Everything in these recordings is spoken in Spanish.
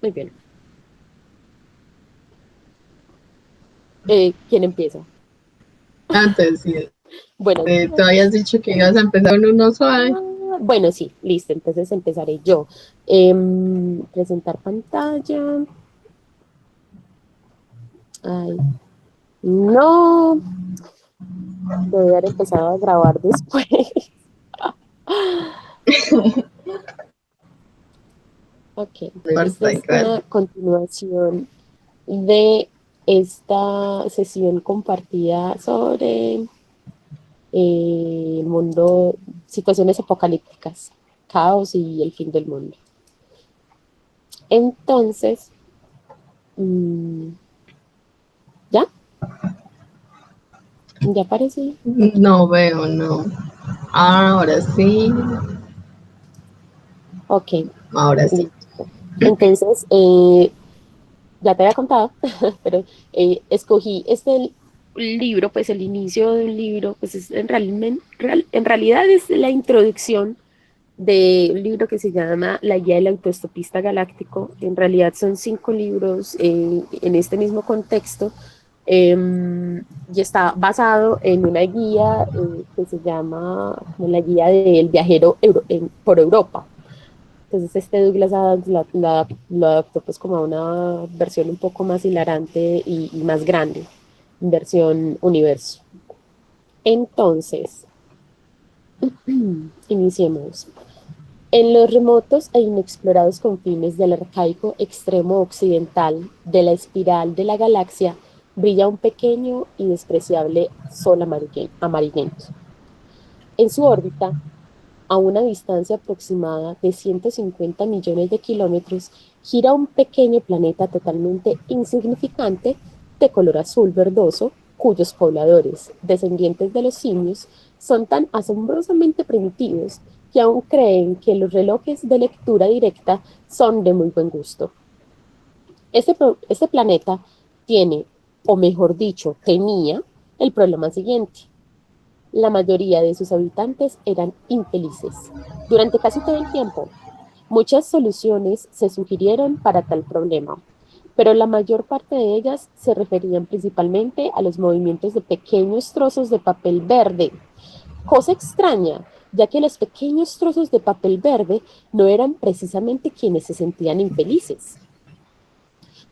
Muy bien. ¿Quién empieza? Antes, sí, Bueno, tú habías dicho que ibas a empezar con uno suave. bueno, sí, listo. Entonces empezaré yo. Presentar pantalla. Ay, no. Debe haber empezado a grabar después. Ok, esta Importa es igual. una continuación de esta sesión compartida sobre el mundo, situaciones apocalípticas, caos y el fin del mundo. Entonces, mm, ¿ya? ¿Ya aparece? No veo, no. Ahora sí, Ok, ahora sí. listo. Entonces, ya te había contado, pero escogí este libro, pues el inicio de un libro, pues es en realidad es la introducción de un libro que se llama La Guía del Autoestopista Galáctico. En realidad son 5 libros en este mismo contexto, y está basado en una guía que se llama como la Guía del Viajero por Europa. Entonces este Douglas Adams lo adaptó pues como a una versión un poco más hilarante y más grande, versión universo. Entonces, iniciemos. En los remotos e inexplorados confines del arcaico extremo occidental de la espiral de la galaxia brilla un pequeño y despreciable sol amarillento. En su órbita, a una distancia aproximada de 150 millones de kilómetros, gira un pequeño planeta totalmente insignificante de color azul verdoso, cuyos pobladores, descendientes de los simios, son tan asombrosamente primitivos que aún creen que los relojes de lectura directa son de muy buen gusto. Este planeta tiene, o mejor dicho, tenía el problema siguiente. La mayoría de sus habitantes eran infelices. Durante casi todo el tiempo, muchas soluciones se sugirieron para tal problema, pero la mayor parte de ellas se referían principalmente a los movimientos de pequeños trozos de papel verde. Cosa extraña, ya que los pequeños trozos de papel verde no eran precisamente quienes se sentían infelices.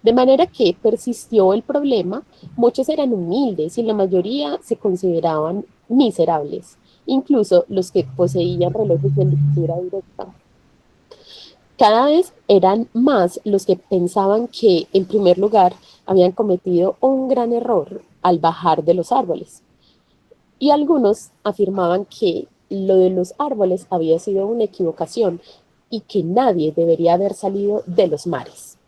De manera que persistió el problema, muchos eran humildes y la mayoría se consideraban miserables, incluso los que poseían relojes de lectura directa. Cada vez eran más los que pensaban que, en primer lugar, habían cometido un gran error al bajar de los árboles. Y algunos afirmaban que lo de los árboles había sido una equivocación y que nadie debería haber salido de los mares.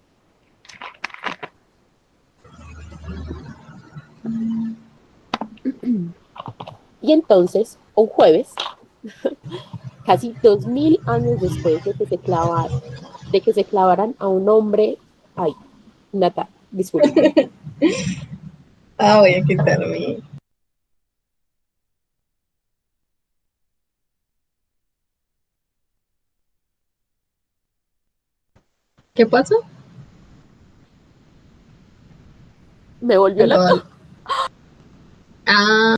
Y entonces, un jueves, casi 2000 años después de que se clavaran a un hombre, ay, Nata, disculpa, Voy a quitar mi. ¿Qué pasó? me volvió la tos. LOL. Ah,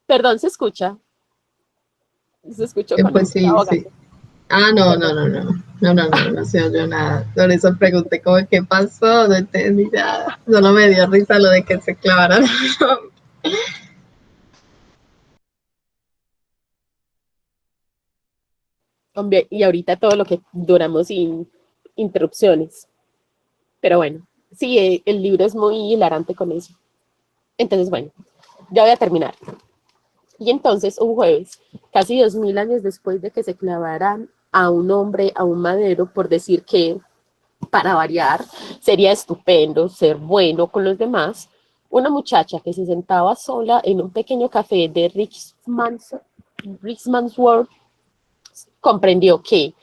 Perdón, se escuchó cuando me pues estaba sí, sí. ahogando, No, no, perdón. no, no. No, no, no, no se oyó nada. Por eso pregunté como qué pasó, no entendí nada. Solo me dio risa lo de que se clavaran. Hombre, y ahorita todo lo que duramos sin interrupciones. Pero bueno, sí, el libro es muy hilarante con eso. Entonces, bueno, ya voy a terminar. Y entonces, un jueves, casi 2000 años después de que se clavaran a un hombre a un madero por decir que, para variar, sería estupendo ser bueno con los demás, una muchacha que se sentaba sola en un pequeño café de Richmansworth comprendió que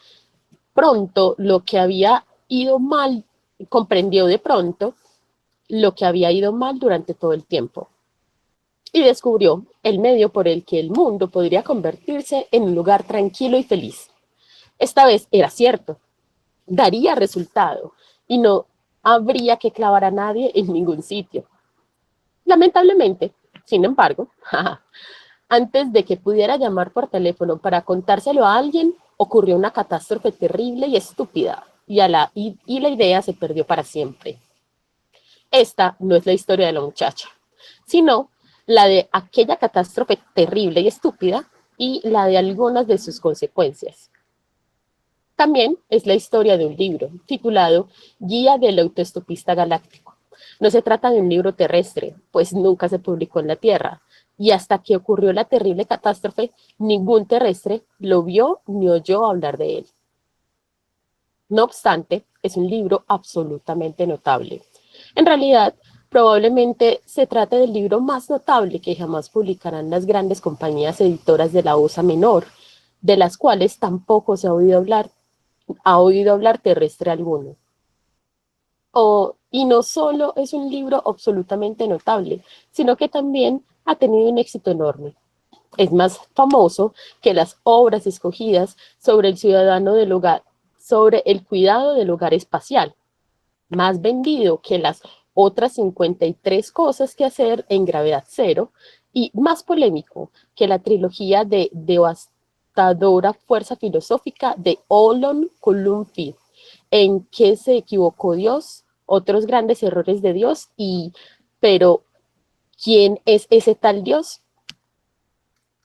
pronto lo que había ido mal, comprendió de pronto lo que había ido mal durante todo el tiempo. y descubrió el medio por el que el mundo podría convertirse en un lugar tranquilo y feliz. Esta vez era cierto, daría resultado y no habría que clavar a nadie en ningún sitio. Lamentablemente, sin embargo, antes de que pudiera llamar por teléfono para contárselo a alguien, ocurrió una catástrofe terrible y estúpida, y la idea se perdió para siempre. Esta no es la historia de la muchacha, sino la de aquella catástrofe terrible y estúpida y la de algunas de sus consecuencias. También es la historia de un libro titulado Guía del Autoestopista Galáctico. No se trata de un libro terrestre, pues nunca se publicó en la Tierra, y hasta que ocurrió la terrible catástrofe, ningún terrestre lo vio ni oyó hablar de él. No obstante, es un libro absolutamente notable. En realidad, probablemente se trate del libro más notable que jamás publicarán las grandes compañías editoras de la Osa Menor, de las cuales tampoco se ha oído hablar terrestre alguno. Y no solo es un libro absolutamente notable, sino que también ha tenido un éxito enorme. Es más famoso que las obras escogidas sobre el ciudadano del hogar, sobre el cuidado del hogar espacial, más vendido que las otras 53 cosas que hacer en gravedad cero, y más polémico que la trilogía de devastadora fuerza filosófica de Olon Columfid, en qué se equivocó Dios, otros grandes errores de Dios, pero ¿quién es ese tal Dios?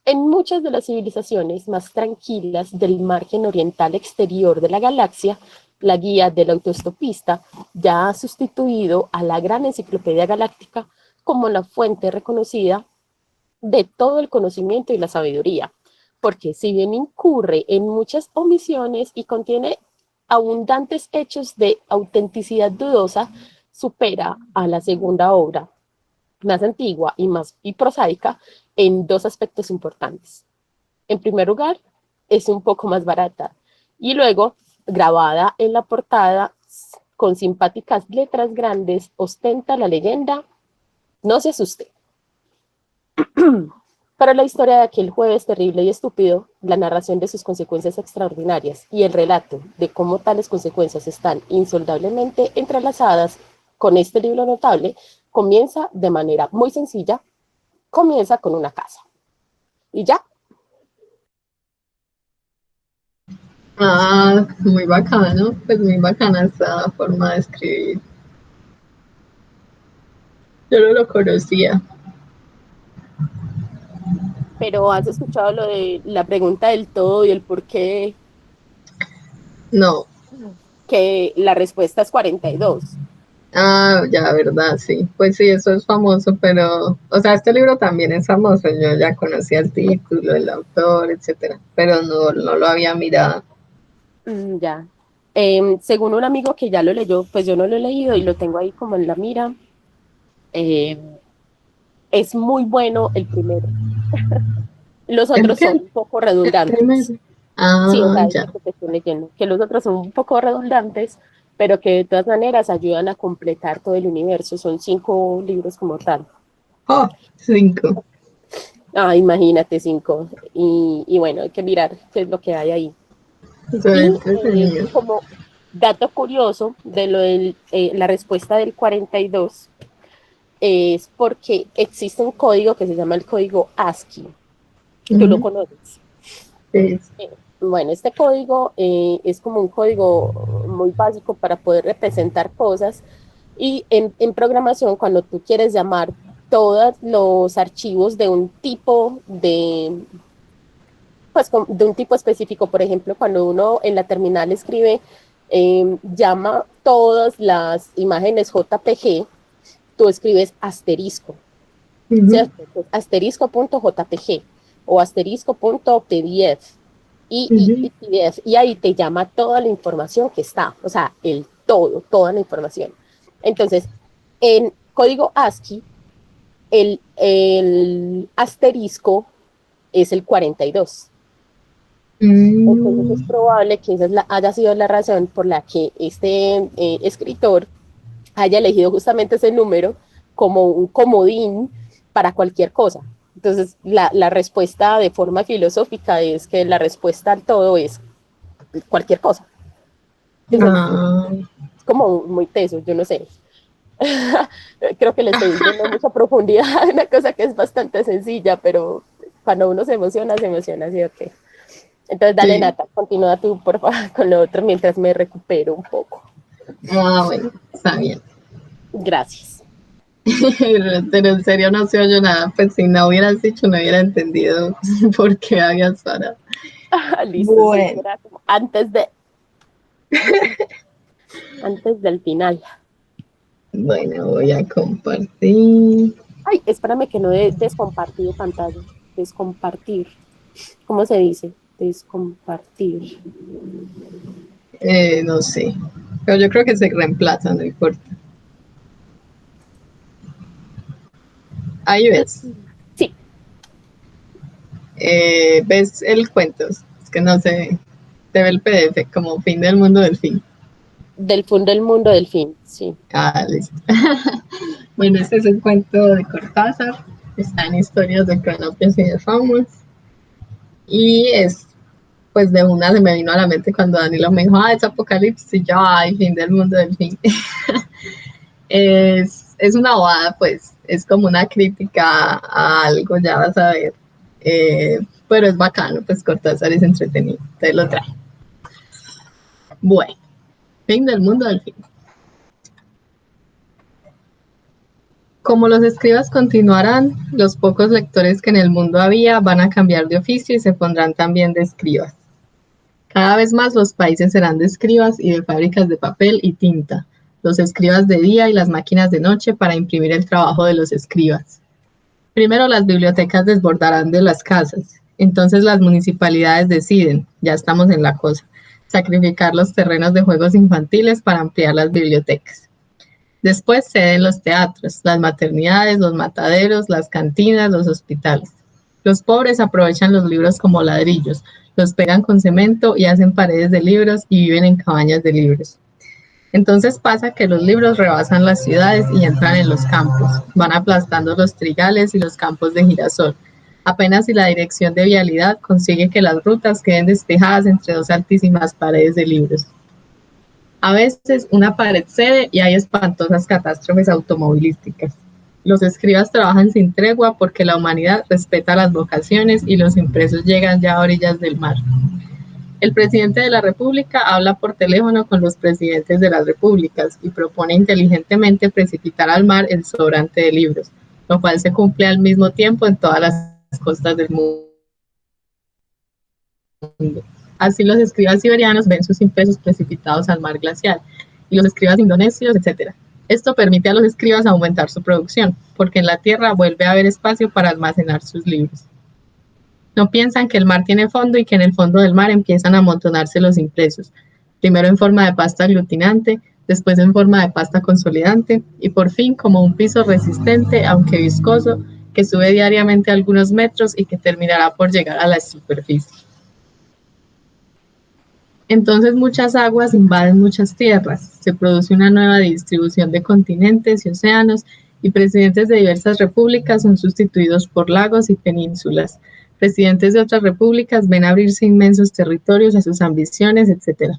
En muchas de las civilizaciones más tranquilas del margen oriental exterior de la galaxia, la guía del autoestopista ya ha sustituido a la gran enciclopedia galáctica como la fuente reconocida de todo el conocimiento y la sabiduría, porque si bien incurre en muchas omisiones y contiene abundantes hechos de autenticidad dudosa, supera a la segunda obra, más antigua y prosaica, en dos aspectos importantes. En primer lugar, es un poco más barata y luego, grabada en la portada con simpáticas letras grandes, ostenta la leyenda: no se asuste. Para la historia de aquel jueves terrible y estúpido, la narración de sus consecuencias extraordinarias y el relato de cómo tales consecuencias están insoldablemente entrelazadas con este libro notable comienza de manera muy sencilla, comienza con una casa. Y ya. Ah, muy bacano, pues muy bacana esa forma de escribir. Yo no lo conocía. Pero has escuchado lo de la pregunta del todo y el por qué, No. que la respuesta es 42. Ah, ya, verdad, sí. Pues sí, eso es famoso, pero, o sea, este libro también es famoso. Yo ya conocía el título, el autor, etcétera, pero no lo había mirado. Ya. Según un amigo que ya lo leyó, pues yo no lo he leído y lo tengo ahí como en la mira. eh, es muy bueno el primero. Los ¿El otros qué? son un poco El redundantes. primero. Sí, o Ah, sea, es lo ya. que te estoy leyendo, que los otros son un poco redundantes, pero que de todas maneras ayudan a completar todo el universo. Son 5 libros como tal. Oh, 5. Ah, imagínate 5. Y bueno, hay que mirar qué es lo que hay ahí. Se ve Y entretenido. como dato curioso de la respuesta del 42, es porque existe un código que se llama el código ASCII. Tú lo Ujú. conoces. Sí. Bueno, este código es como un código muy básico para poder representar cosas, y en programación, cuando tú quieres llamar todos los archivos de un tipo de un tipo específico, por ejemplo, cuando uno en la terminal escribe, llama todas las imágenes JPG, tú escribes asterisco, Ujú, ¿cierto? Pues, asterisco.jpg o asterisco.pdf ujú. y ahí te llama toda la información que está, o sea, toda la información. Entonces, en código ASCII, el asterisco es el 42. Entonces es Mm, probable que haya sido la razón por la que este escritor haya elegido justamente ese número como un comodín para cualquier cosa. Entonces, la respuesta de forma filosófica es que la respuesta a todo es cualquier cosa. Entonces, Ah, es como muy teso, yo no sé. Creo que le estoy dando mucha profundidad a una cosa que es bastante sencilla, pero cuando uno se emociona, ¿sí o qué? Entonces, dale, sí. Nata, continúa tú, por favor, con lo otro mientras me recupero un poco. Ah, bueno, está bien. Gracias. Pero en serio no se oyó nada, pues si no hubieras dicho no hubiera entendido por qué habías parado. Listo, sí, Bueno, era como antes del final. bueno, voy a compartir. Ay, espérame que no he descompartido pantalla. Descompartir. ¿Cómo se dice? Descompartir. No sé, pero yo creo que se reemplaza, no importa. Ahí ves. Sí, Ves el cuento, es que no sé, te ve el PDF como fin del mundo del fin. del fondo del mundo del fin. Sí. Ah, listo. Bueno, este es el cuento de Cortázar, está en Historias de Cronopios y de Faunos, y es, pues de una se me vino a la mente cuando Danilo me dijo, es Apocalipsis, y yo, ay, fin del mundo del fin. Es una bobada, pues, es como una crítica a algo, ya vas a ver. Eh, pero es bacano, pues Cortázar es entretenido, te lo trae. Bueno, fin del mundo del fin. Como los escribas continuarán, los pocos lectores que en el mundo había van a cambiar de oficio y se pondrán también de escribas. Cada vez más los países serán de escribas y de fábricas de papel y tinta, los escribas de día y las máquinas de noche para imprimir el trabajo de los escribas. Primero las bibliotecas desbordarán de las casas, entonces las municipalidades deciden, ya estamos en la cosa, sacrificar los terrenos de juegos infantiles para ampliar las bibliotecas. Después ceden los teatros, las maternidades, los mataderos, las cantinas, los hospitales. Los pobres aprovechan los libros como ladrillos, los pegan con cemento y hacen paredes de libros y viven en cabañas de libros. Entonces pasa que los libros rebasan las ciudades y entran en los campos, van aplastando los trigales y los campos de girasol. Apenas si la dirección de vialidad consigue que las rutas queden despejadas entre dos altísimas paredes de libros. A veces una pared cede y hay espantosas catástrofes automovilísticas. Los escribas trabajan sin tregua porque la humanidad respeta las vocaciones y los impresos llegan ya a orillas del mar. El presidente de la República habla por teléfono con los presidentes de las repúblicas y propone inteligentemente precipitar al mar el sobrante de libros, lo cual se cumple al mismo tiempo en todas las costas del mundo. Así los escribas siberianos ven sus impresos precipitados al mar glacial y los escribas indonesios, etc. Esto permite a los escribas aumentar su producción, porque en la tierra vuelve a haber espacio para almacenar sus libros. No piensan que el mar tiene fondo y que en el fondo del mar empiezan a amontonarse los impresos, primero en forma de pasta aglutinante, después en forma de pasta consolidante y por fin como un piso resistente, aunque viscoso, que sube diariamente algunos metros y que terminará por llegar a la superficie. Entonces muchas aguas invaden muchas tierras, se produce una nueva distribución de continentes y océanos y presidentes de diversas repúblicas son sustituidos por lagos y penínsulas. Presidentes de otras repúblicas ven abrirse inmensos territorios a sus ambiciones, etc.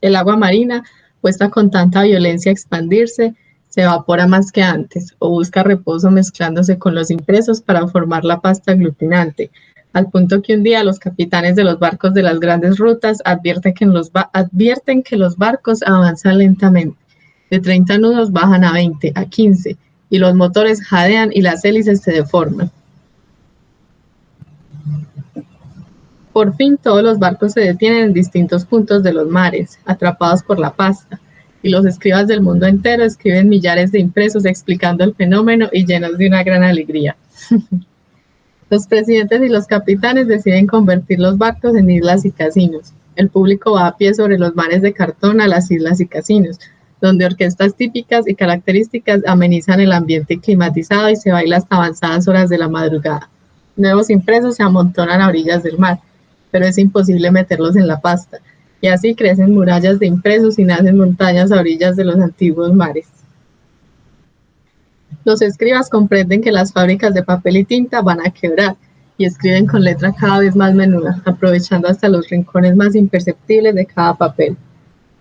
El agua marina, puesta con tanta violencia a expandirse, se evapora más que antes o busca reposo mezclándose con los impresos para formar la pasta aglutinante, al punto que un día los capitanes de los barcos de las grandes rutas advierten que los barcos avanzan lentamente. De 30 nudos bajan a 20, a 15, y los motores jadean y las hélices se deforman. Por fin todos los barcos se detienen en distintos puntos de los mares, atrapados por la pasta, y los escribas del mundo entero escriben millares de impresos explicando el fenómeno y llenos de una gran alegría. Los presidentes y los capitanes deciden convertir los barcos en islas y casinos. El público va a pie sobre los mares de cartón a las islas y casinos, donde orquestas típicas y características amenizan el ambiente climatizado y se baila hasta avanzadas horas de la madrugada. Nuevos impresos se amontonan a orillas del mar, pero es imposible meterlos en la pasta, y así crecen murallas de impresos y nacen montañas a orillas de los antiguos mares. Los escribas comprenden que las fábricas de papel y tinta van a quebrar y escriben con letra cada vez más menuda, aprovechando hasta los rincones más imperceptibles de cada papel.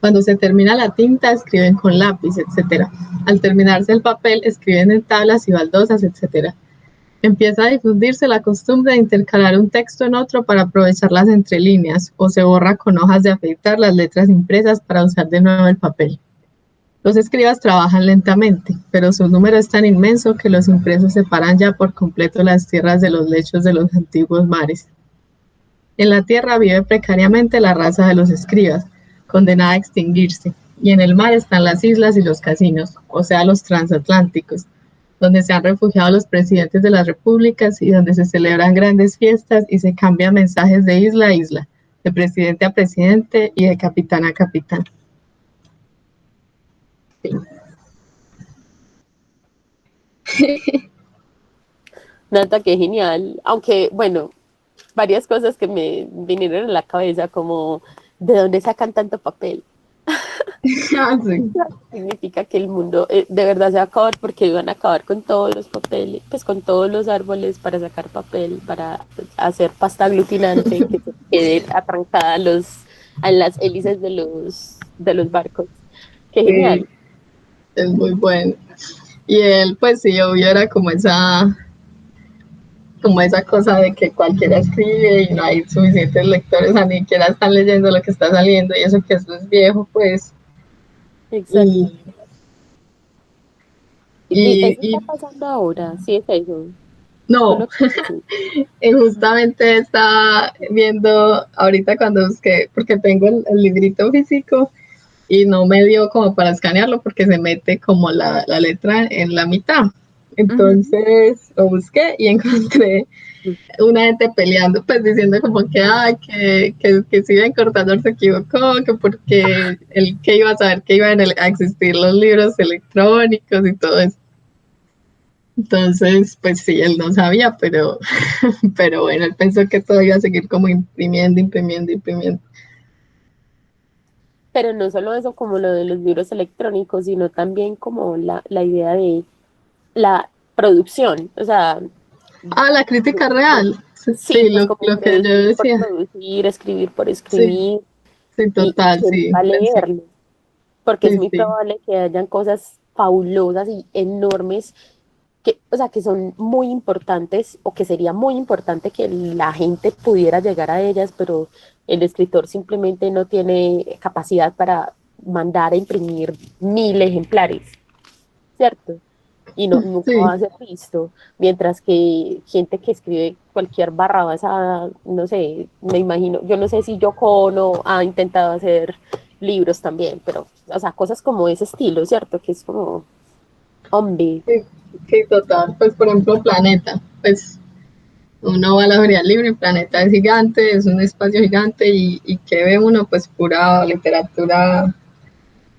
Cuando se termina la tinta, escriben con lápiz, etc. Al terminarse el papel, escriben en tablas y baldosas, etc. Empieza a difundirse la costumbre de intercalar un texto en otro para aprovechar las entrelíneas, o se borra con hojas de afeitar las letras impresas para usar de nuevo el papel. Los escribas trabajan lentamente, pero su número es tan inmenso que los impresos separan ya por completo las tierras de los lechos de los antiguos mares. En la tierra vive precariamente la raza de los escribas, condenada a extinguirse, y en el mar están las islas y los casinos, o sea, los transatlánticos, donde se han refugiado los presidentes de las repúblicas y donde se celebran grandes fiestas y se cambian mensajes de isla a isla, de presidente a presidente y de capitán a capitán. Sí. Nata, qué genial. Aunque, bueno, varias cosas que me vinieron a la cabeza, como ¿de dónde sacan tanto papel? Ah, sí. Significa que el mundo de verdad se va a acabar porque iban a acabar con todos los papeles, pues con todos los árboles para sacar papel, para pues, hacer pasta aglutinante que se quede atrancada en las hélices de los barcos. Qué Sí, genial. es muy bueno. Y él, pues sí, obvio, era como esa cosa de que cualquiera escribe y no hay suficientes lectores, o sea, ni siquiera están leyendo lo que está saliendo y eso que eso es viejo, pues. Exacto. Y, Y y, eso está y pasando ahora, sí es eso. ¿Tú no, lo crees? Sí. justamente estaba viendo ahorita cuando busqué, porque tengo el librito físico y no me dio como para escanearlo porque se mete como la letra en la mitad. Ujú. Entonces lo busqué y encontré una gente peleando, pues diciendo como que, que si Ben Cortador se equivocó, que porque él que iba a saber que iban a existir los libros electrónicos y todo eso. Entonces, pues sí, él no sabía, pero bueno, él pensó que todo iba a seguir como imprimiendo, imprimiendo, imprimiendo. Pero no solo eso como lo de los libros electrónicos, sino también como la idea de la producción. O sea, Ah, la crítica real. sí, Sí, pues como lo que yo producir por decía. producir, escribir por Sí, escribir, sí, y total, quién sí, va a pensé. leerlo, porque es Sí, muy sí. probable que hayan cosas fabulosas y enormes que, o sea, que son muy importantes o que sería muy importante que la gente pudiera llegar a ellas, pero el escritor simplemente no tiene capacidad para mandar a imprimir 1000 ejemplares, ¿cierto? Y no, nunca va Sí, a ser visto, mientras que gente que escribe cualquier barrabasada, no sé, me imagino, yo no sé si Yoko Ono ha intentado hacer libros también, pero, o sea, cosas como ese estilo, ¿cierto? Que es como, hombre, sí, sí, total. Pues por ejemplo, Planeta. Pues uno va a la feria del libro y Planeta es gigante, es un espacio gigante y que ve uno, pues pura literatura,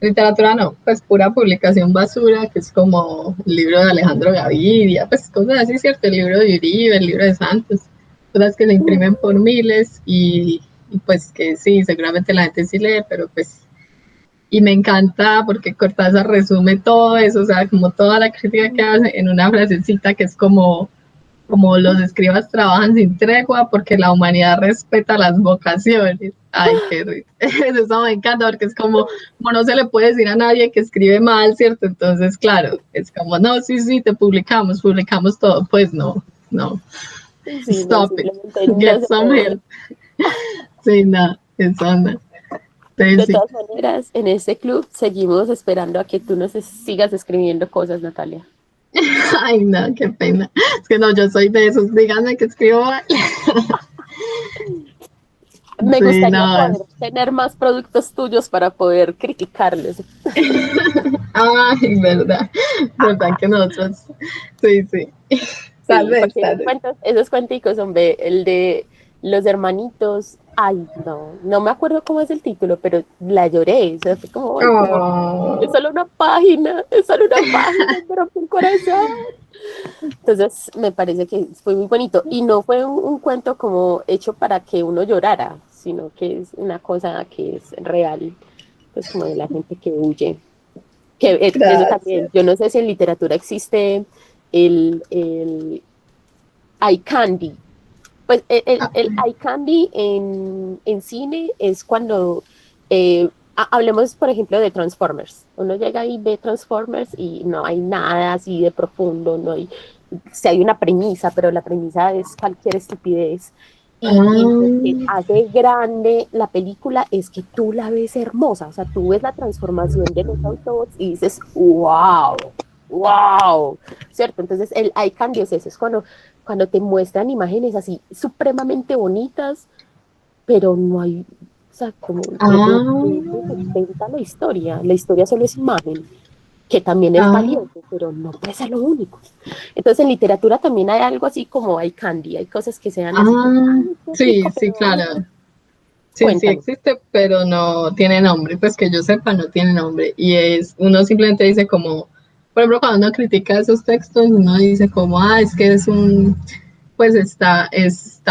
literatura no, pues pura publicación basura, que es como el libro de Alejandro Gaviria, pues cosas así, ¿cierto? El libro de Uribe, el libro de Santos, cosas que se imprimen por miles y pues que sí, seguramente la gente sí lee, pero pues y me encanta porque Cortázar resume todo eso, o sea, como toda la crítica que hace en una frasecita que es como los escribas trabajan sin tregua porque la humanidad respeta las vocaciones. Ay, qué rico. Eso me encanta porque es como no se le puede decir a nadie que escribe mal, ¿cierto? Entonces, claro, es como, no, sí, sí, te publicamos todo. Pues no, no, sí, no, stop it, simplemente no get se some puede. help. Sí, no, eso no. De Entonces, sí. todas maneras, en este club seguimos esperando a que tú nos sigas escribiendo cosas, Natalia. Ay, no, qué pena. Es que no, yo soy de esos, díganme que escribo mal. Me Sí, gustaría no, poder tener más productos tuyos para poder criticarlos. ay, verdad, verdad que nosotros, sí, sí, Sí, porque tal vez. esos cuenticos, hombre, el de los hermanitos, ay, no, no me acuerdo cómo es el título, pero la lloré, o sea, fue como, ay, como, es Oh, solo una página, es solo una página, pero un corazón. Entonces, me parece que fue muy bonito. Y no fue un cuento como hecho para que uno llorara, sino que es una cosa que es real, pues como de la gente que huye. Que eso también, Gracias. yo no sé si en literatura existe el eye candy. Pues Ah, el eye candy en cine es cuando hablemos, por ejemplo, de Transformers. Uno llega y ve Transformers y no hay nada así de profundo, no hay, si hay una premisa, pero la premisa es cualquier estupidez. Y lo que ah, hace grande la película es que tú la ves hermosa, o sea, tú ves la transformación de los Autobots y dices, wow, wow, ¿cierto? Entonces el eye candy es eso, es cuando te muestran imágenes así supremamente bonitas, pero no hay, o sea, como no ah, se sustenta la historia solo es imagen, que también es ah, valioso, pero no puede ser lo único. Entonces en literatura también hay algo así como hay candy, hay cosas que sean así como, ah. ay, qué Sí, rico, sí, pero claro. Sí, sí cuéntame. existe, pero no tiene nombre, pues que yo sepa, no tiene nombre. Y es, uno simplemente dice como, por ejemplo, cuando uno critica esos textos, uno dice como, ah, es que es un, pues está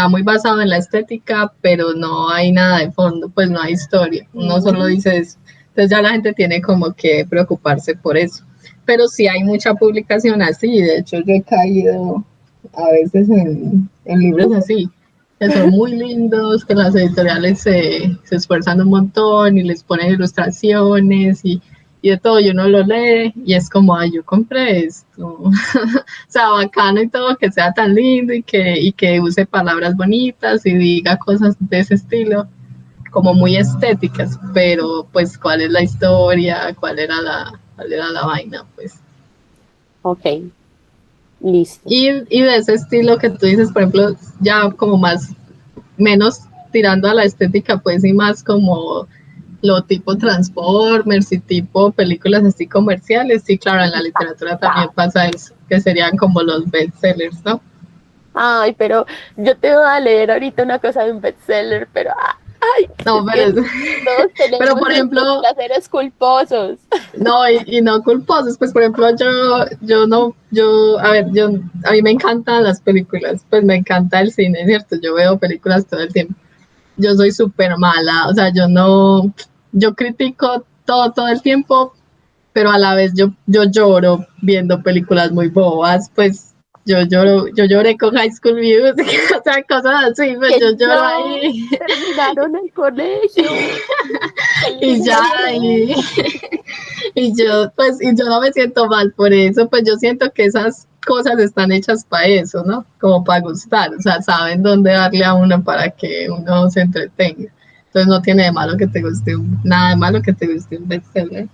muy basado en la estética, pero no hay nada de fondo, pues no hay historia. Uno solo Mm, dice eso. Entonces ya la gente tiene como que preocuparse por eso. Pero sí hay mucha publicación así, de hecho yo he caído a veces en libros así, que son muy lindos, que las editoriales se esfuerzan un montón y les ponen ilustraciones y de todo, y uno lo lee y es como, ay, yo compré esto. O sea, bacano y todo, que sea tan lindo y que use palabras bonitas y diga cosas de ese estilo, como muy estéticas, pero pues cuál es la historia, cuál era la vaina, pues. ok, listo. Y de ese estilo que tú dices, por ejemplo, ya como más menos tirando a la estética, pues, y más como lo tipo Transformers y tipo películas así comerciales. Sí, claro, en la literatura también pasa eso, que serían como los bestsellers, ¿no? Ay, pero yo te voy a leer ahorita una cosa de un bestseller, pero ay, No, es que todos pero tenemos por nuestros ejemplo, placeres culposos. no, y no culposos, pues por ejemplo, yo no, yo, a ver, yo, a mí me encantan las películas, pues me encanta el cine, ¿cierto? Yo veo películas todo el tiempo. Yo soy súper mala, o sea, yo no, yo critico todo el tiempo, pero a la vez yo lloro viendo películas muy bobas, pues yo lloré con High School Music, o sea, cosas así, pues Que yo lloro no ahí terminaron el colegio. Qué y ya, lindo y, ser. y yo, pues, y yo no me siento mal por eso, pues yo siento que esas cosas están hechas para eso, ¿no? Como para gustar, o sea, saben dónde darle a uno para que uno se entretenga. Entonces no tiene de malo que te guste nada de malo que te guste un bestseller.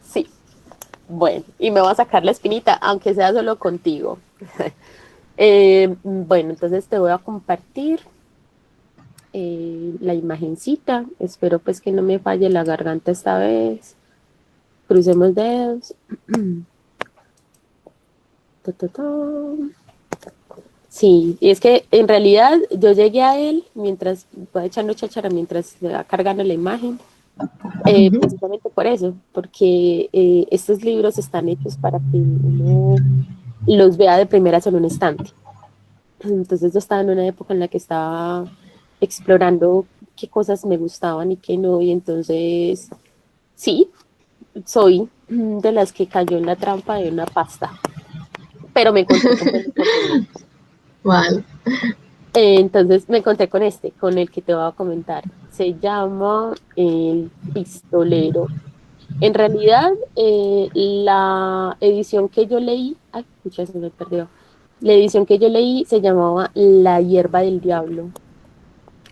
Sí, bueno, y me va a sacar la espinita, aunque sea solo contigo. Bueno, entonces te voy a compartir la imagencita. Espero pues que no me falle la garganta esta vez. Crucemos dedos. Ta, ta, ta. Sí, y es que en realidad yo llegué a él mientras, voy echando cháchara mientras se va cargando la imagen, precisamente por eso, porque estos libros están hechos para que uno los vea de primeras en un estante. Entonces yo estaba en una época en la que estaba explorando qué cosas me gustaban y qué no, y entonces sí, soy de las que cayó en la trampa de una pasta, pero me encontré con buenos contenidos. Vale. Entonces me encontré con este, con el que te voy a comentar. Se llama El Pistolero. En realidad, la edición que yo leí, ay, pucha, se me perdió. La edición que yo leí se llamaba La hierba del diablo.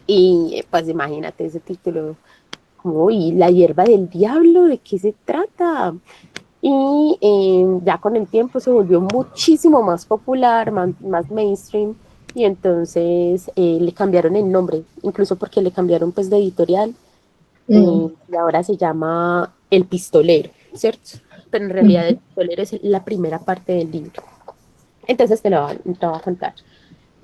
Y pues imagínate ese título, como, ¿y la hierba del diablo? ¿De qué se trata? Y ya con el tiempo se volvió muchísimo más popular, más mainstream, y entonces le cambiaron el nombre, incluso porque le cambiaron pues de editorial, Mm, y ahora se llama El Pistolero, ¿cierto? Pero en realidad El mm, Pistolero es la primera parte del libro. Entonces te lo voy a contar.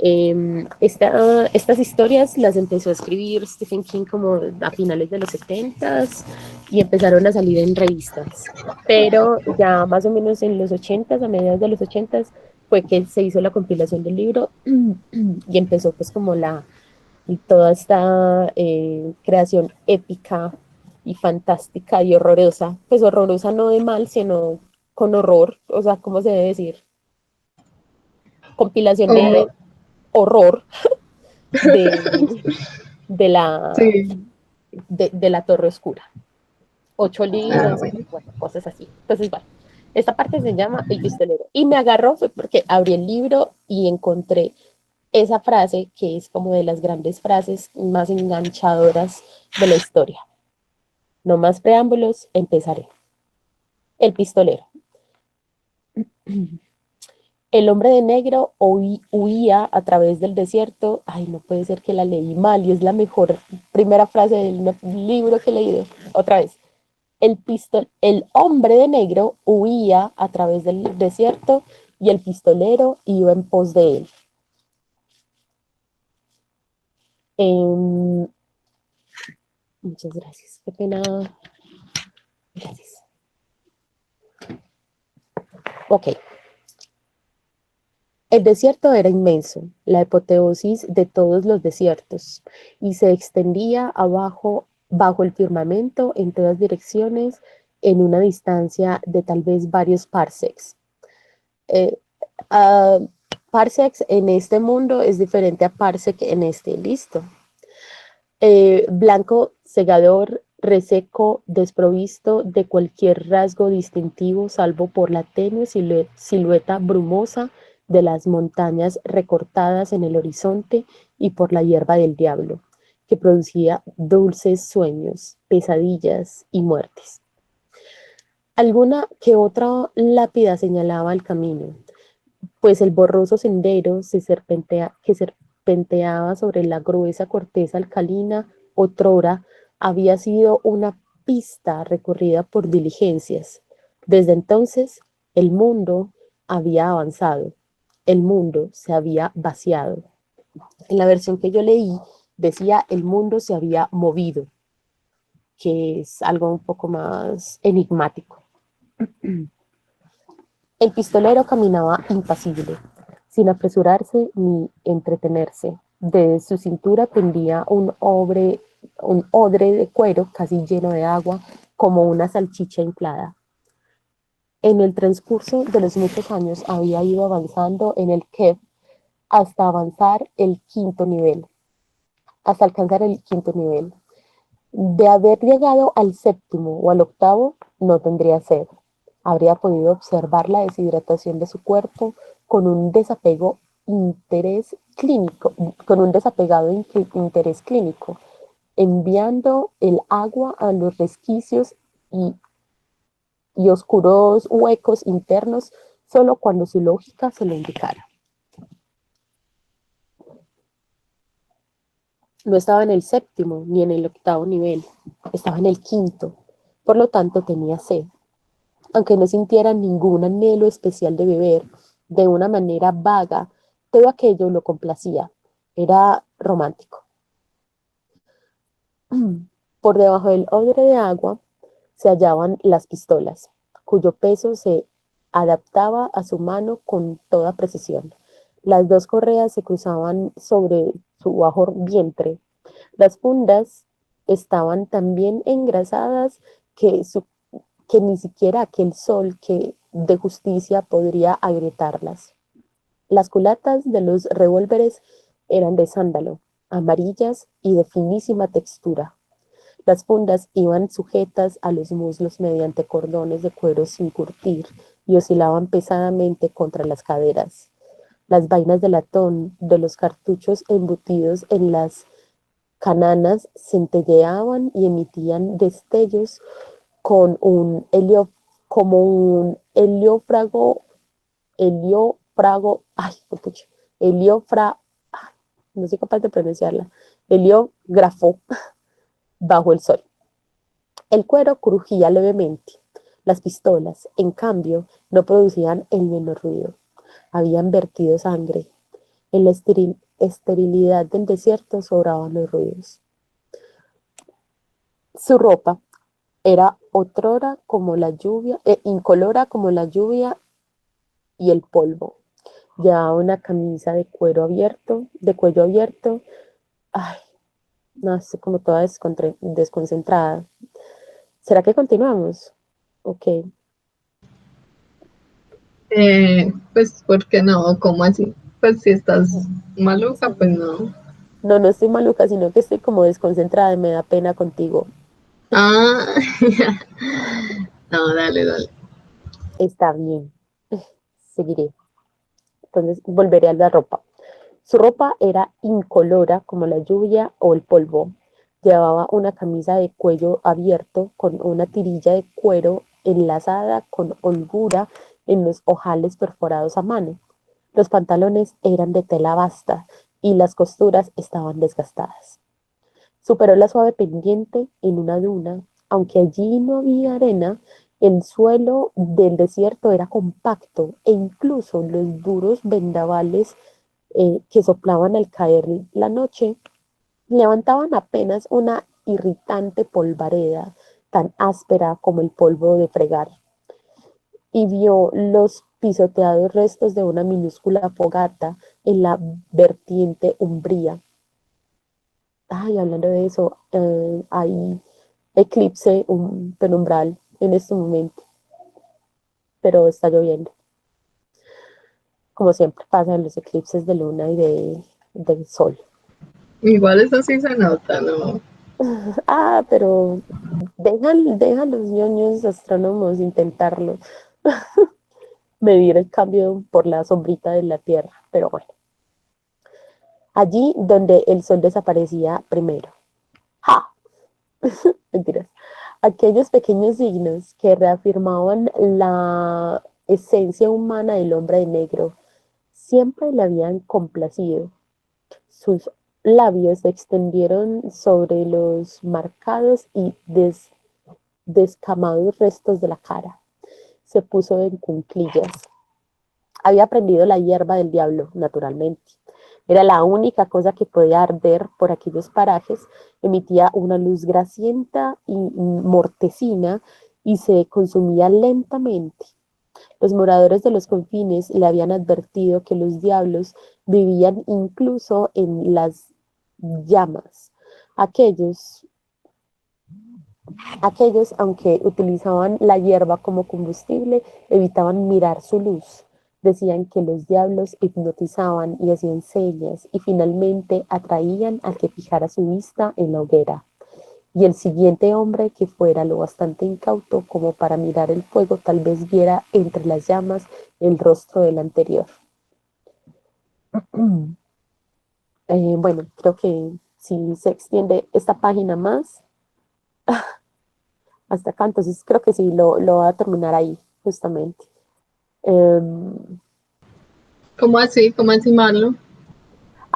Estas historias las empezó a escribir Stephen King como a finales de los 70 y empezaron a salir en revistas. Pero ya más o menos en los 80 a mediados de los 80 fue que se hizo la compilación del libro y empezó pues como toda esta creación épica y fantástica y horrorosa. Pues horrorosa no de mal, sino con horror, o sea, ¿cómo se debe decir? Compilación de Oh, horror de, de la, sí. de la Torre Oscura. 8 libros, Ah, bueno. bueno, cosas así. Entonces, bueno, esta parte se llama El pistolero. Y me agarró fue porque abrí el libro y encontré esa frase que es como de las grandes frases más enganchadoras de la historia. No más preámbulos, empezaré. El pistolero. El hombre de negro huía a través del desierto. Ay, no puede ser que la leí mal y es la mejor primera frase del libro que he leído. Otra vez. El hombre de negro huía a través del desierto y el pistolero iba en pos de él. Em, muchas gracias. Qué pena. Gracias. Ok. El desierto era inmenso, la apoteosis de todos los desiertos, y se extendía abajo, bajo el firmamento en todas direcciones, en una distancia de tal vez varios parsecs. Eh, uh, Parsecs en este mundo es diferente a parsec en este, listo. Blanco, segador, reseco, desprovisto de cualquier rasgo distintivo, salvo por la tenue silueta brumosa de las montañas recortadas en el horizonte y por la hierba del diablo, que producía dulces sueños, pesadillas y muertes. Alguna que otra lápida señalaba el camino, pues el borroso sendero que serpenteaba sobre la gruesa corteza alcalina otrora había sido una pista recorrida por diligencias. Desde entonces el mundo había avanzado, el mundo se había vaciado. En la versión que yo leí decía el mundo se había movido, que es algo un poco más enigmático. El pistolero caminaba impasible, sin apresurarse ni entretenerse. De su cintura pendía un odre de cuero casi lleno de agua, como una salchicha inflada. En el transcurso de los muchos años había ido avanzando en el KEF hasta alcanzar el quinto nivel. De haber llegado al séptimo o al octavo, no tendría sed. Habría podido observar la deshidratación de su cuerpo con un desapego interés clínico, con un desapegado interés clínico, enviando el agua a los resquicios y oscuros huecos internos solo cuando su lógica se lo indicara. No estaba en el séptimo ni en el octavo nivel, estaba en el quinto, por lo tanto tenía sed. Aunque no sintiera ningún anhelo especial de beber, de una manera vaga, todo aquello lo complacía. Era romántico. Por debajo del odre de agua se hallaban las pistolas, cuyo peso se adaptaba a su mano con toda precisión. Las dos correas se cruzaban sobre su bajo vientre. Las fundas estaban tan bien engrasadas que que ni siquiera aquel sol que de justicia podría agrietarlas. Las culatas de los revólveres eran de sándalo, amarillas y de finísima textura. Las fundas iban sujetas a los muslos mediante cordones de cuero sin curtir y oscilaban pesadamente contra las caderas. Las vainas de latón de los cartuchos embutidos en las cananas centelleaban y emitían destellos con como un ay, pucha, heliófra, ay, no soy capaz de pronunciarla, heliógrafo bajo el sol. El cuero crujía levemente. Las pistolas, en cambio, no producían el menor ruido. Habían vertido sangre. En la esterilidad del desierto sobraban los ruidos. Su ropa era otrora como la lluvia, incolora como la lluvia y el polvo. Llevaba una camisa de cuero abierto, de cuello abierto, ay, no sé, como toda desconcentrada. ¿Será que continuamos? Ok. Pues, ¿por qué no? ¿Cómo así? Pues si estás maluca, pues Sí. no. No, no estoy maluca, sino que estoy como desconcentrada y me da pena contigo. Ah, no, dale, dale. Está bien, seguiré. Entonces volveré a la ropa. Su ropa era incolora como la lluvia o el polvo. Llevaba una camisa de cuello abierto con una tirilla de cuero enlazada con holgura en los ojales perforados a mano. Los pantalones eran de tela basta y las costuras estaban desgastadas. Superó la suave pendiente en una duna. Aunque allí no había arena, el suelo del desierto era compacto e incluso los duros vendavales que soplaban al caer la noche levantaban apenas una irritante polvareda tan áspera como el polvo de fregar, y vio los pisoteados restos de una minúscula fogata en la vertiente umbría. Ay, hablando de eso, hay eclipse penumbral en este momento, pero está lloviendo. Como siempre pasa en los eclipses de luna y de sol. Igual eso sí se nota, ¿no? Ah, pero dejan los ñoños astrónomos intentarlo, medir el cambio por la sombrita de la Tierra. Pero bueno, allí donde el sol desaparecía primero. ¡Ja! Mentiras. Aquellos pequeños signos que reafirmaban la esencia humana del hombre de negro siempre le habían complacido. Sus labios se extendieron sobre los marcados y descamados restos de la cara. Se puso en cunclillas. Había aprendido la hierba del diablo, naturalmente. Era la única cosa que podía arder por aquellos parajes. Emitía una luz grasienta y mortecina y se consumía lentamente. Los moradores de los confines le habían advertido que los diablos vivían incluso en las llamas. Aquellos, aquellos, aunque utilizaban la hierba como combustible, evitaban mirar su luz. Decían que los diablos hipnotizaban y hacían señas y finalmente atraían al que fijara su vista en la hoguera. Y el siguiente hombre que fuera lo bastante incauto como para mirar el fuego tal vez viera entre las llamas el rostro del anterior. Bueno, creo que si se extiende esta página más, hasta acá, entonces creo que sí, lo voy a terminar ahí, justamente. Um, ¿Cómo así? ¿Cómo así, Marlo?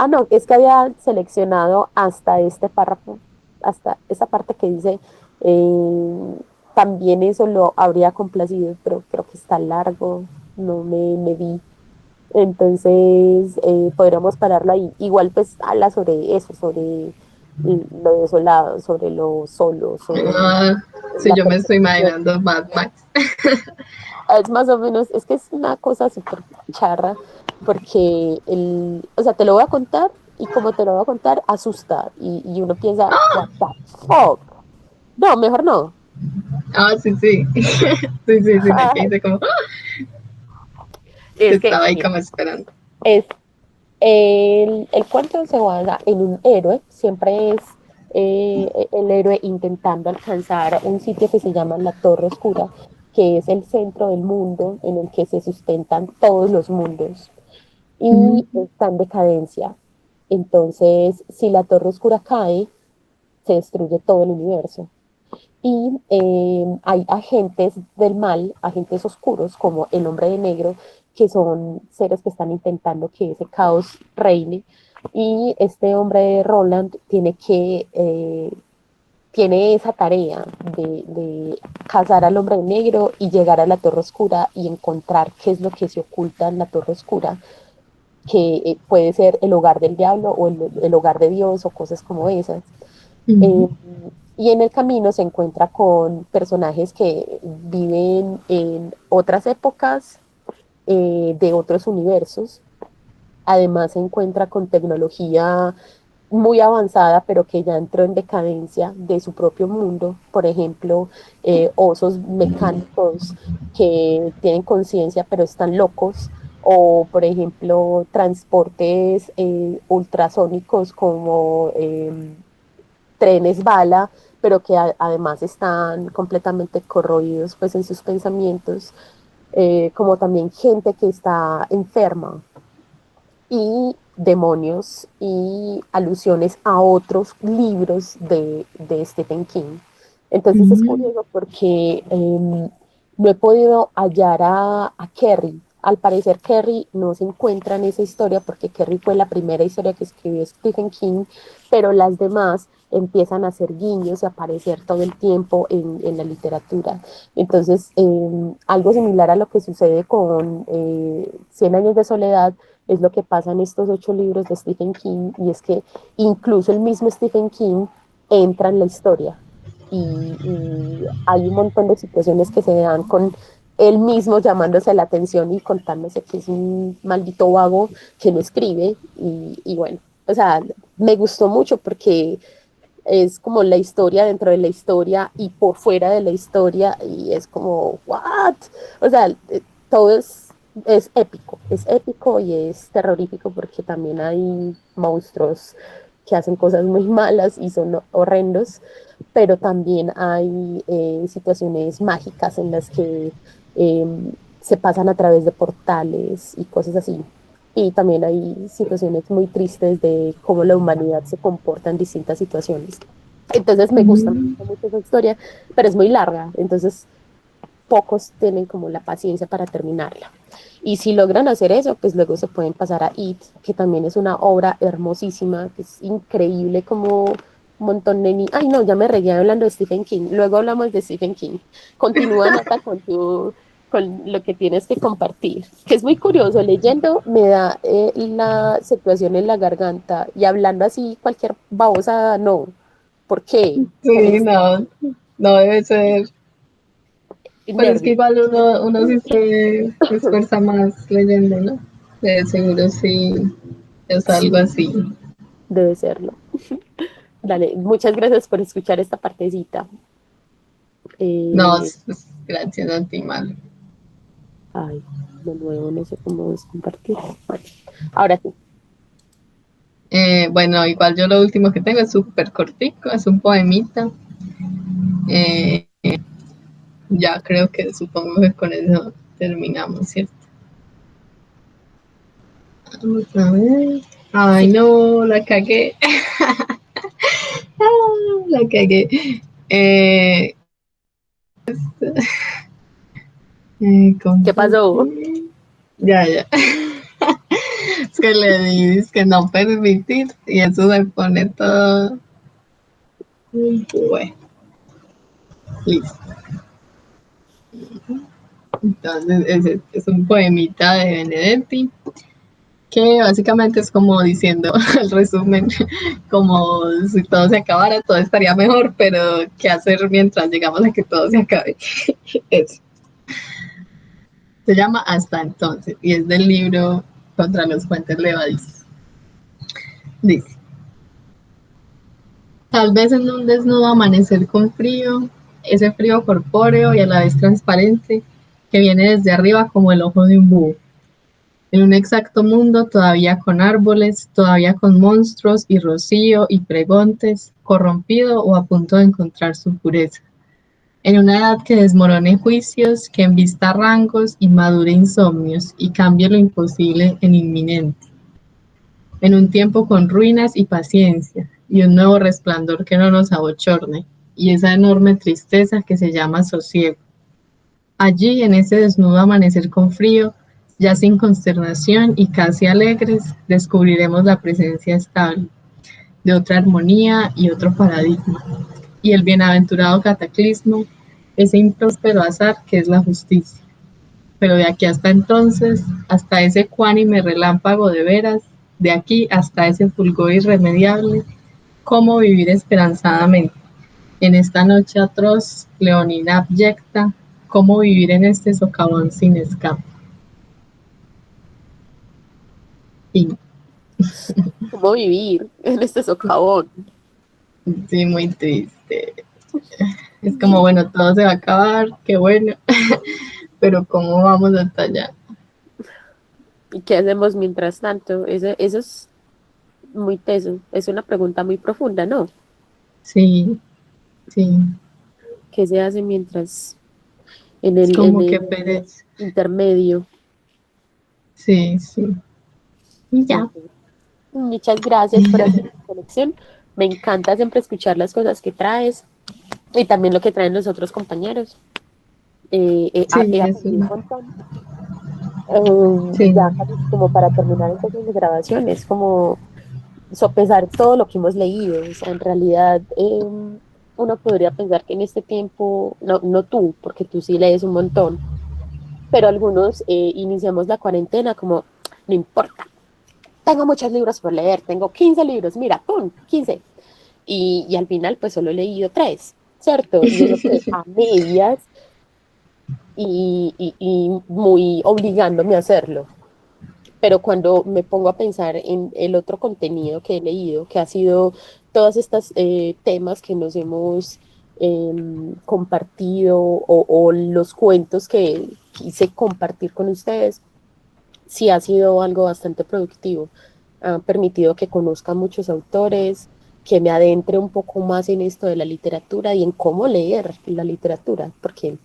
no, es que había seleccionado hasta este párrafo, hasta esa parte que dice, eh, también eso lo habría complacido, pero creo que está largo, no me vi. Entonces, podríamos pararlo ahí. Igual pues habla sobre eso, sobre lo desolado, sobre lo solo, sobre Ah, sí, la yo me estoy percepción. imaginando Mad Max. Es más o menos, es que es una cosa súper charra, porque o sea, te lo voy a contar y como te lo voy a contar, asusta y uno piensa, what the fuck. No, mejor no. Ah, sí, sí. Sí, sí, sí, me quedé como que Es que, estaba ahí mira, como esperando. es el cuento se basa en un héroe, siempre es el héroe intentando alcanzar un sitio que se llama la Torre Oscura, que es el centro del mundo en el que se sustentan todos los mundos y Mm. está en decadencia. Entonces, si la Torre Oscura cae, se destruye todo el universo. Y hay agentes del mal, agentes oscuros, como el hombre de negro, que son seres que están intentando que ese caos reine. Y este hombre, Roland, tiene esa tarea de cazar al hombre negro y llegar a la Torre Oscura y encontrar qué es lo que se oculta en la Torre Oscura, que puede ser el hogar del diablo o el hogar de Dios o cosas como esas. Eh, Mm. y en el camino se encuentra con personajes que viven en otras épocas, de otros universos. Además se encuentra con tecnología muy avanzada, pero que ya entró en decadencia de su propio mundo. Por ejemplo, osos mecánicos que tienen conciencia, pero están locos. O, por ejemplo, transportes ultrasónicos como trenes bala, pero que además están completamente corroídos pues, en sus pensamientos, como también gente que está enferma y demonios y alusiones a otros libros de Stephen King. Entonces es Mm, curioso porque no he podido hallar a Kerry. Al parecer Kerry no se encuentra en esa historia porque Kerry fue la primera historia que escribió Stephen King, pero las demás empiezan a hacer guiños y a aparecer todo el tiempo en la literatura. Entonces, algo similar a lo que sucede con Cien años de soledad, es lo que pasa en estos 8 libros de Stephen King, y es que incluso el mismo Stephen King entra en la historia y hay un montón de situaciones que se dan con él mismo llamándose la atención y contándose que es un maldito vago que no escribe y bueno, o sea, me gustó mucho porque es como la historia dentro de la historia y por fuera de la historia y es como, ¿what? O sea, todo es épico y es terrorífico porque también hay monstruos que hacen cosas muy malas y son horrendos, pero también hay situaciones mágicas en las que eh, se pasan a través de portales y cosas así. Y también hay situaciones muy tristes de cómo la humanidad se comporta en distintas situaciones. Entonces me mm. gusta mucho esa historia, pero es muy larga, entonces pocos tienen como la paciencia para terminarla. Y si logran hacer eso, pues luego se pueden pasar a It, que también es una obra hermosísima, que es increíble como un montón de Ay, no, ya me regué hablando de Stephen King. Luego hablamos de Stephen King. Continúa, Nata, con lo que tienes que compartir, que es muy curioso. Leyendo me da la situación en la garganta y hablando así cualquier babosa, no. ¿Por qué? Sí, no, no debe ser. Pues es que Nervios. igual uno sí se esfuerza más leyendo, ¿no? Seguro sí es algo Sí, así. debe serlo. Dale, muchas gracias por escuchar esta partecita. No, Eh, pues, gracias a ti, Mal. ay, de nuevo, no sé cómo es compartir. Bueno, ahora sí, Bueno, igual yo lo último que tengo es súper cortico, es un poemita. Eh, ya creo que supongo que con eso terminamos, ¿cierto? Vamos a ver. Ay, sí. no, la cagué. La cagué. Eh, ¿Qué pasó? compartir. Ya, ya. Es que le dices que no permitir y eso se pone todo. Bueno, listo. Entonces, ese es un poemita de Benedetti que básicamente es como diciendo el resumen, como si todo se acabara, todo estaría mejor, pero ¿qué hacer mientras llegamos a que todo se acabe? Eso. Se llama Hasta entonces y es del libro Contra los puentes levadizos. Dice, tal vez en un desnudo amanecer con frío, ese frío corpóreo y a la vez transparente que viene desde arriba como el ojo de un búho. En un exacto mundo todavía con árboles, todavía con monstruos y rocío y pregontes, corrompido o a punto de encontrar su pureza. En una edad que desmorone juicios, que envista rangos y madure insomnios y cambie lo imposible en inminente. En un tiempo con ruinas y paciencia y un nuevo resplandor que no nos abochorne y esa enorme tristeza que se llama sosiego. Allí, en ese desnudo amanecer con frío, ya sin consternación y casi alegres, descubriremos la presencia estable de otra armonía y otro paradigma, y el bienaventurado cataclismo, ese impróspero azar que es la justicia. Pero de aquí hasta entonces, hasta ese ecuánime relámpago de veras, de aquí hasta ese fulgor irremediable, ¿cómo vivir esperanzadamente? En esta noche atroz, leonina abyecta, ¿cómo vivir en este socavón sin escape? Y ¿Cómo vivir en este socavón? Sí, muy triste. Es como, bueno, todo se va a acabar, qué bueno, pero ¿cómo vamos hasta allá? ¿Y qué hacemos mientras tanto? Eso es muy teso, es una pregunta muy profunda, ¿no? Sí, sí, ¿Qué se hace mientras es en como que el pereza. intermedio? Sí, sí. Y Ok. ya. Muchas gracias por hacer esta conexión. Me encanta siempre escuchar las cosas que traes y también lo que traen los otros compañeros. Sí, He eso. aprendido un montón. Sí. Ya casi como para terminar entonces mi grabación, es como sopesar todo lo que hemos leído. O sea, en realidad, uno podría pensar que en este tiempo, no tú, porque tú sí lees un montón, pero algunos iniciamos la cuarentena como, no importa, tengo muchos libros por leer, tengo 15 libros, mira, ¡pum! 15. Y al final, pues solo he leído 3, ¿cierto? Y eso que a medias y muy obligándome a hacerlo. Pero cuando me pongo a pensar en el otro contenido que he leído, que ha sido todos estos temas que nos hemos compartido o los cuentos que quise compartir con ustedes, sí ha sido algo bastante productivo. Ha permitido que conozca muchos autores, que me adentre un poco más en esto de la literatura y en cómo leer la literatura, porque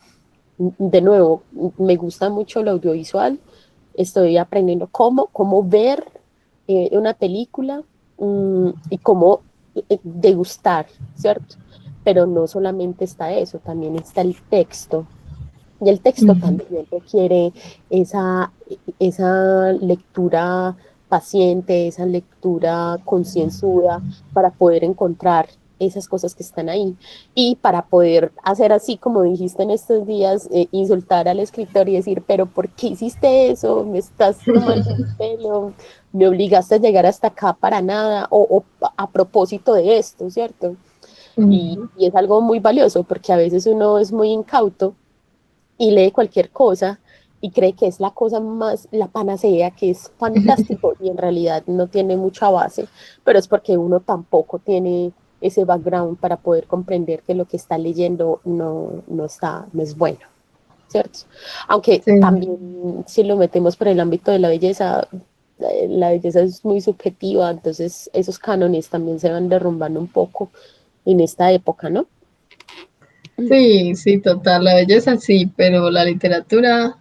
de nuevo, me gusta mucho lo audiovisual. Estoy aprendiendo cómo ver una película y cómo degustar, ¿cierto? Pero no solamente está eso, también está el texto. Y el texto Ujú, también requiere esa lectura paciente, esa lectura concienzuda para poder encontrar esas cosas que están ahí y para poder hacer así como dijiste en estos días, insultar al escritor y decir, pero ¿por qué hiciste eso? Me estás tomando el pelo, me obligaste a llegar hasta acá para nada o a propósito de esto, ¿cierto? ujú. Y es algo muy valioso porque a veces uno es muy incauto y lee cualquier cosa y cree que es la cosa más, la panacea, que es fantástico y en realidad no tiene mucha base, pero es porque uno tampoco tiene ese background para poder comprender que lo que está leyendo no es bueno, ¿cierto? Aunque Sí. también si lo metemos por el ámbito de la belleza es muy subjetiva, entonces esos cánones también se van derrumbando un poco en esta época, ¿no? Sí, sí, total, la belleza sí, pero la literatura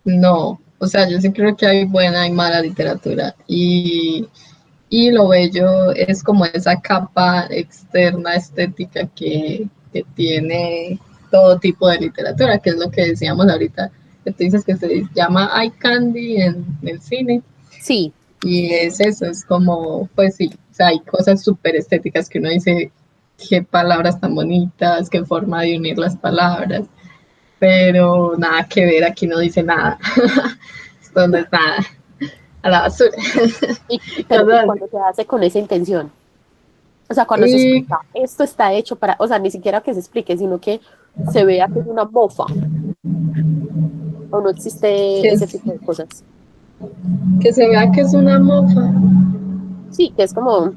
no. O sea, yo sí creo que hay buena y mala literatura. Y lo bello es como esa capa externa estética que tiene todo tipo de literatura, que es lo que decíamos ahorita, que tú dices que se llama eye candy en el cine. Sí. Y es eso, es como, pues sí, o sea, hay cosas súper estéticas que uno dice, qué palabras tan bonitas, qué forma de unir las palabras, pero nada que ver, aquí no dice nada, esto no es nada, a la basura, Y cosas así. cuando se hace con esa intención. O sea, cuando se Y explica, esto está hecho para, o sea, ni siquiera que se explique, sino que se vea que es una mofa o no existe que, ese tipo de cosas. que se vea que es una mofa. Sí, que es como,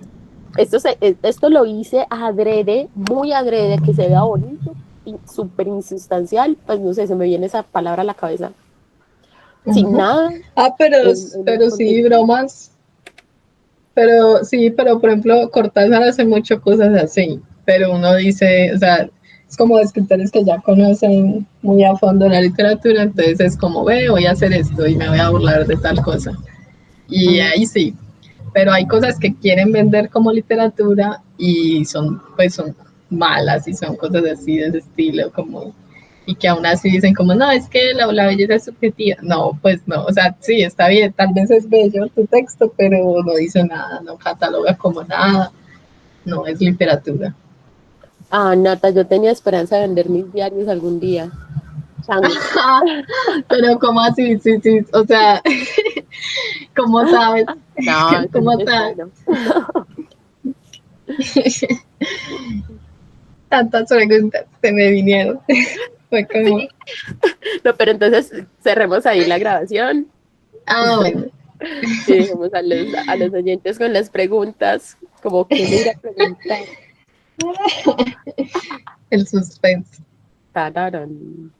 esto lo hice adrede, muy adrede, que se vea bonito y súper insustancial, pues no sé, se me viene esa palabra a la cabeza. Sin Ajá. nada Ah, en el pero sí, contenido. bromas. Pero sí, pero por ejemplo, Cortázar hace mucho cosas así, pero uno dice, o sea, es como escritores que ya conocen muy a fondo la literatura, entonces es como, ve, voy a hacer esto y me voy a burlar de tal cosa. Y Mm. ahí sí, pero hay cosas que quieren vender como literatura y son, pues son malas y son cosas así de ese estilo, como y que aún así dicen como, no, es que la belleza es subjetiva. No, pues no, o sea, sí, está bien, tal vez es bello tu texto, pero no dice nada, no cataloga como nada, no es literatura. Ah, Nata, yo tenía esperanza de vender mis diarios algún día. Changos. Pero como así, sí, sí, o sea, ¿cómo sabes? No, eso ¿Cómo es sabes? bueno. Tantas preguntas se me vinieron. Fue como, No, pero entonces cerremos ahí la grabación. ah, bueno, Y dejemos a los oyentes con las preguntas, como que le irá a preguntar. El suspense. Tararán.